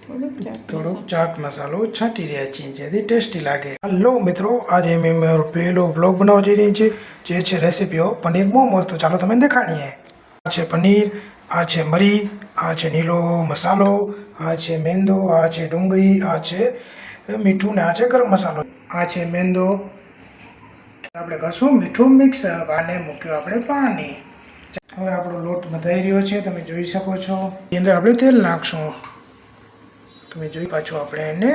થોડોક ચાટ મસાલો છાંટી રહ્યા છીએ જેથી ટેસ્ટી લાગે। હલો મિત્રો, આજે મેં મારો પહેલો બ્લોગ બનાવવા જઈ રહી છે જે છે રેસીપીઓ પનીર મોમોસ। તો ચાલો તમે દેખાડીએ। આ છે પનીર, આ છે મરી, આ છે લીલો મસાલો, આ છે મેંદો, આ છે ડુંગળી, આ છે મીઠું ને આ છે ગરમ મસાલો, આ છે મેંદો। આપણે કરશું મીઠું મિક્સ અને મૂક્યું આપણે પાણી। હવે આપણો લોટ મધાઈ રહ્યો છે, તમે જોઈ શકો છો। એની અંદર આપણે તેલ નાખશું, તમે જોઈ પાછું આપણે એને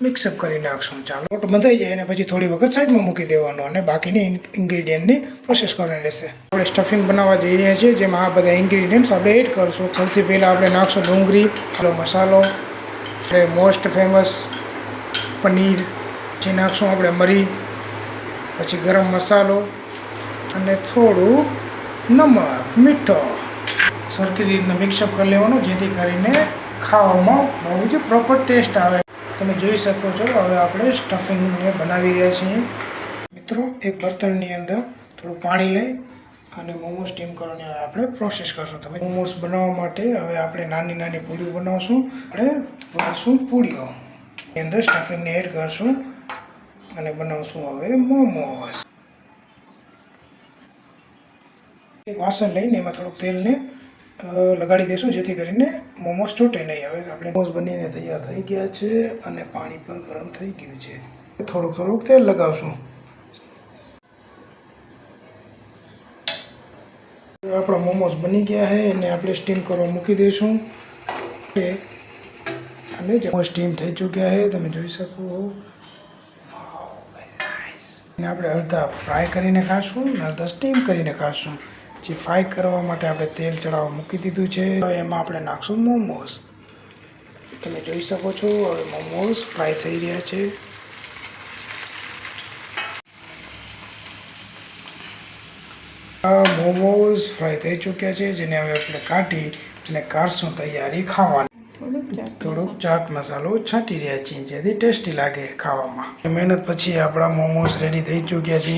મિક્સઅપ કરી નાખશું। ચાલો લોટ મધાઈ જાય અને પછી થોડી વખત સાઈડમાં મૂકી દેવાનો અને બાકીની ઇન્ગ્રીડિયન્ટની પ્રોસેસ કરવાની રહેશે। આપણે સ્ટફિંગ બનાવવા જઈ રહ્યા છીએ, જેમાં આ બધા ઇન્ગ્રીડિયન્ટ્સ આપણે એડ કરશું। સૌથી પહેલાં આપણે નાખશું ડુંગળી, મસાલો, આપણે મોસ્ટ ફેમસ પનીર, પછી નાખશું આપણે મરી, પછી ગરમ મસાલો અને થોડું નમક, મીઠો। સરખી રીતના મિક્સઅપ કરી લેવાનું જેથી કરીને ખાવામાં બહુ જ પ્રોપર ટેસ્ટ આવે। તમે જોઈ શકો છો। હવે આપણે સ્ટફિંગને બનાવી રહ્યા છીએ મિત્રો। એક બર્તનની અંદર થોડું પાણી લઈ અને મોમોસ સ્ટીમ કરવાની આપણે પ્રોસેસ કરશું। તમે મોમોસ બનાવવા માટે હવે આપણે નાની નાની પૂરીઓ બનાવશું। આપણે બનાવશું પૂરીઓ, એની અંદર સ્ટફિંગને એડ કરશું અને બનાવશું હવે મોમોસ। એક વાસણ લઈને એમાં થોડુંક તેલને લગાડી દઈશું જેથી કરીને મોમોસ છૂટે નહીં। હવે આપણે મોમોસ બનીને તૈયાર થઈ ગયા છે અને પાણી પણ ગરમ થઈ ગયું છે। થોડુંક તેલ લગાવશું। આપણા મોમોસ બની ગયા છે એને આપણે સ્ટીમ કરવા મૂકી દઈશું અને સ્ટીમ થઈ ચૂક્યા છે, તમે જોઈ શકો। અને આપણે અડધા ફ્રાય કરીને ખાશું અને અડધા સ્ટીમ કરીને ખાશું। જે ફ્રાય કરવા માટે આપણે તેલ ચડાવવા મૂકી દીધું છે, હવે એમાં આપણે નાખશું મોમોસ। તમે જોઈ શકો છો હવે મોમોસ ફ્રાય થઈ રહ્યા છે। આ મોમોસ ફ્રાય થઈ ચૂક્યા છે, જેને હવે આપણે કાઢી અને કાઢશું તૈયારી ખાવાની। થોડોક ચાટ મસાલો છાંટી રહ્યા છીએ જેથી ટેસ્ટી લાગે ખાવામાં। મહેનત પછી આપણા મોમોસ રેડી થઈ ચૂક્યા છે।